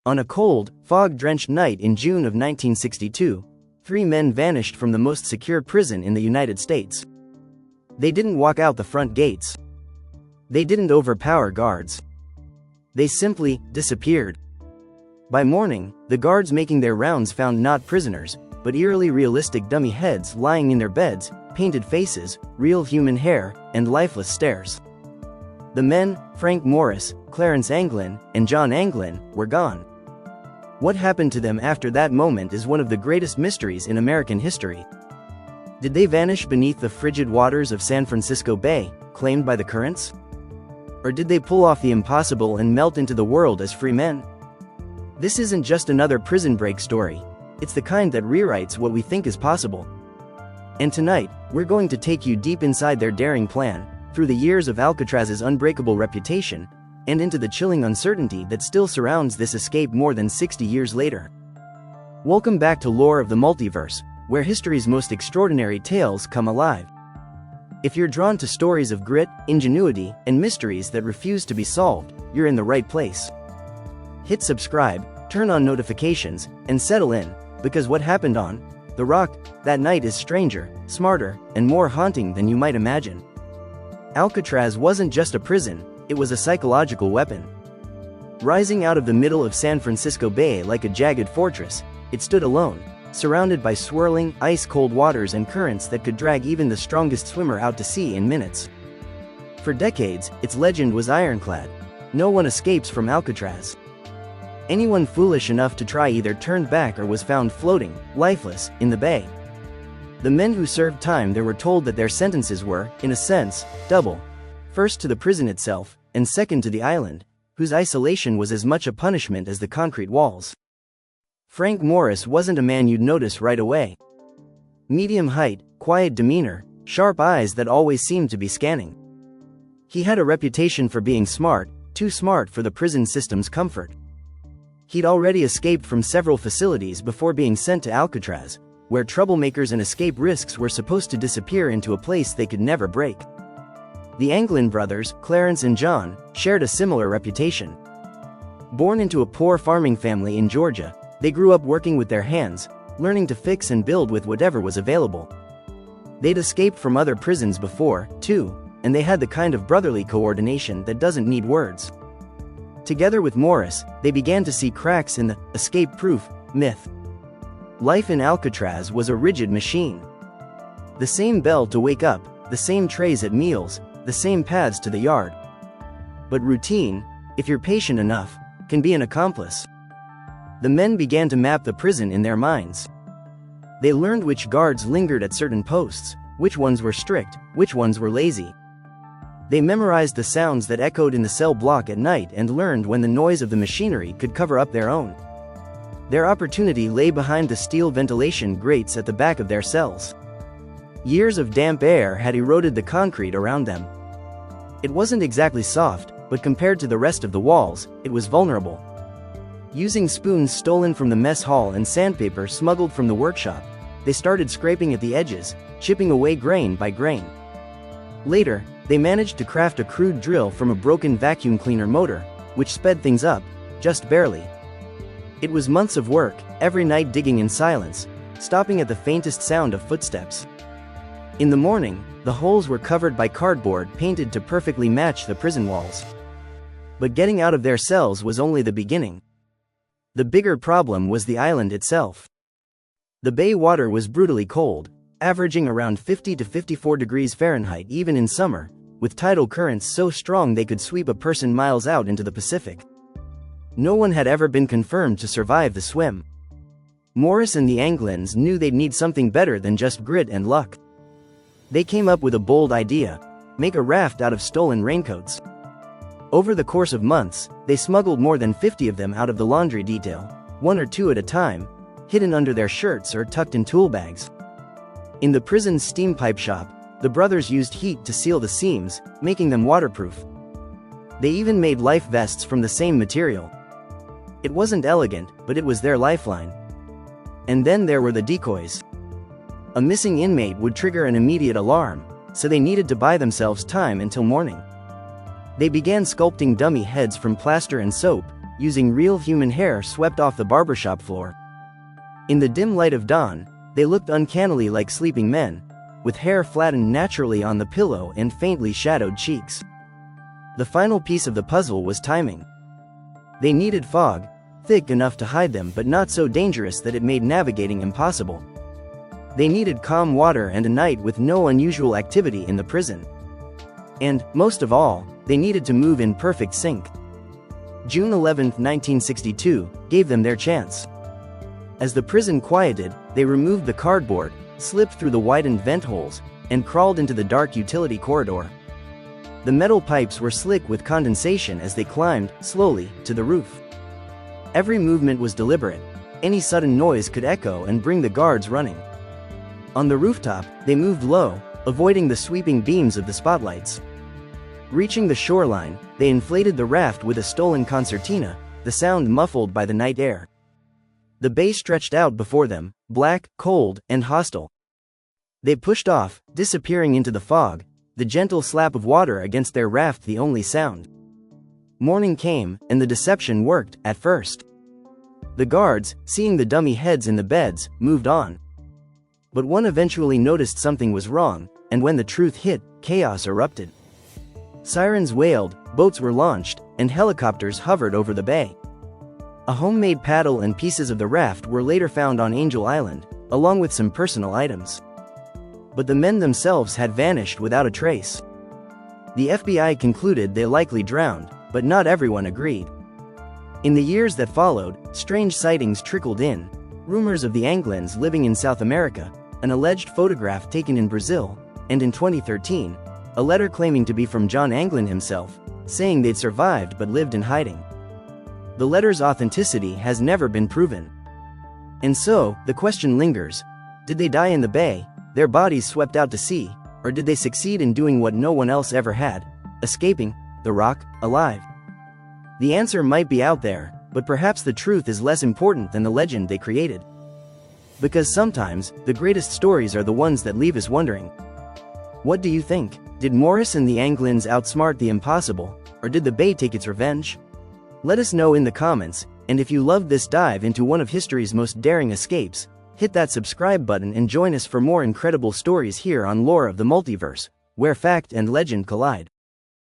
On a cold, fog-drenched night in June of 1962, 3 men vanished from the most secure prison in the United States. They didn't walk out the front gates. They didn't overpower guards. They simply disappeared. By morning, the guards making their rounds found not prisoners, but eerily realistic dummy heads lying in their beds, painted faces, real human hair, and lifeless stares. The men, Frank Morris, Clarence Anglin, and John Anglin, were gone. What happened to them after that moment is one of the greatest mysteries in American history. Did they vanish beneath the frigid waters of San Francisco Bay, claimed by the currents? Or did they pull off the impossible and melt into the world as free men? This isn't just another prison break story. It's the kind that rewrites what we think is possible. And tonight, we're going to take you deep inside their daring plan, through the years of Alcatraz's unbreakable reputation, and into the chilling uncertainty that still surrounds this escape more than 60 years later. Welcome back to Lore of the Multiverse, where history's most extraordinary tales come alive. If you're drawn to stories of grit, ingenuity, and mysteries that refuse to be solved, you're in the right place. Hit subscribe, turn on notifications, and settle in, because what happened on the Rock that night is stranger, smarter, and more haunting than you might imagine. Alcatraz wasn't just a prison, it was a psychological weapon. Rising out of the middle of San Francisco Bay like a jagged fortress, it stood alone, surrounded by swirling, ice-cold waters and currents that could drag even the strongest swimmer out to sea in minutes. For decades, its legend was ironclad. No one escapes from Alcatraz. Anyone foolish enough to try either turned back or was found floating, lifeless, in the bay. The men who served time there were told that their sentences were, in a sense, double. First to the prison itself, and second to the island, whose isolation was as much a punishment as the concrete walls. Frank Morris wasn't a man you'd notice right away. Medium height, quiet demeanor, sharp eyes that always seemed to be scanning. He had a reputation for being smart, too smart for the prison system's comfort. He'd already escaped from several facilities before being sent to Alcatraz, where troublemakers and escape risks were supposed to disappear into a place they could never break. The Anglin brothers, Clarence and John, shared a similar reputation. Born into a poor farming family in Georgia, they grew up working with their hands, learning to fix and build with whatever was available. They'd escaped from other prisons before, too, and they had the kind of brotherly coordination that doesn't need words. Together with Morris, they began to see cracks in the escape-proof myth. Life in Alcatraz was a rigid machine. The same bell to wake up, the same trays at meals, the same paths to the yard. But routine, if you're patient enough, can be an accomplice. The men began to map the prison in their minds. They learned which guards lingered at certain posts, which ones were strict, which ones were lazy. They memorized the sounds that echoed in the cell block at night and learned when the noise of the machinery could cover up their own. Their opportunity lay behind the steel ventilation grates at the back of their cells. Years of damp air had eroded the concrete around them. It wasn't exactly soft, but compared to the rest of the walls, it was vulnerable. Using spoons stolen from the mess hall and sandpaper smuggled from the workshop, they started scraping at the edges, chipping away grain by grain. Later, they managed to craft a crude drill from a broken vacuum cleaner motor, which sped things up, just barely. It was months of work, every night digging in silence, stopping at the faintest sound of footsteps. In the morning, the holes were covered by cardboard painted to perfectly match the prison walls. But getting out of their cells was only the beginning. The bigger problem was the island itself. The bay water was brutally cold, averaging around 50 to 54 degrees Fahrenheit even in summer, with tidal currents so strong they could sweep a person miles out into the Pacific. No one had ever been confirmed to survive the swim. Morris and the Anglins knew they'd need something better than just grit and luck. They came up with a bold idea: make a raft out of stolen raincoats. Over the course of months, they smuggled more than 50 of them out of the laundry detail, 1 or 2 at a time, hidden under their shirts or tucked in tool bags. In the prison's steam pipe shop, the brothers used heat to seal the seams, making them waterproof. They even made life vests from the same material. It wasn't elegant, but it was their lifeline. And then there were the decoys. A missing inmate would trigger an immediate alarm, so they needed to buy themselves time until morning. They began sculpting dummy heads from plaster and soap, using real human hair swept off the barbershop floor. In the dim light of dawn, they looked uncannily like sleeping men, with hair flattened naturally on the pillow and faintly shadowed cheeks. The final piece of the puzzle was timing. They needed fog, thick enough to hide them but not so dangerous that it made navigating impossible. They needed calm water and a night with no unusual activity in the prison. And, most of all, they needed to move in perfect sync. June 11, 1962, gave them their chance. As the prison quieted, they removed the cardboard, slipped through the widened vent holes, and crawled into the dark utility corridor. The metal pipes were slick with condensation as they climbed, slowly, to the roof. Every movement was deliberate. Any sudden noise could echo and bring the guards running. On the rooftop, they moved low, avoiding the sweeping beams of the spotlights. Reaching the shoreline, they inflated the raft with a stolen concertina, the sound muffled by the night air. The bay stretched out before them, black, cold, and hostile. They pushed off, disappearing into the fog, the gentle slap of water against their raft the only sound. Morning came, and the deception worked, at first. The guards, seeing the dummy heads in the beds, moved on. But one eventually noticed something was wrong, and when the truth hit, chaos erupted. Sirens wailed, boats were launched, and helicopters hovered over the bay. A homemade paddle and pieces of the raft were later found on Angel Island, along with some personal items. But the men themselves had vanished without a trace. The FBI concluded they likely drowned, but not everyone agreed. In the years that followed, strange sightings trickled in, rumors of the Anglins living in South America, an alleged photograph taken in Brazil, and in 2013, a letter claiming to be from John Anglin himself, saying they'd survived but lived in hiding. The letter's authenticity has never been proven. And so, the question lingers: did they die in the bay, their bodies swept out to sea, or did they succeed in doing what no one else ever had, escaping the rock, alive? The answer might be out there, but perhaps the truth is less important than the legend they created. Because sometimes, the greatest stories are the ones that leave us wondering. What do you think? Did Morris and the Anglins outsmart the impossible, or did the bay take its revenge? Let us know in the comments, and if you loved this dive into one of history's most daring escapes, hit that subscribe button and join us for more incredible stories here on Lore of the Multiverse, where fact and legend collide.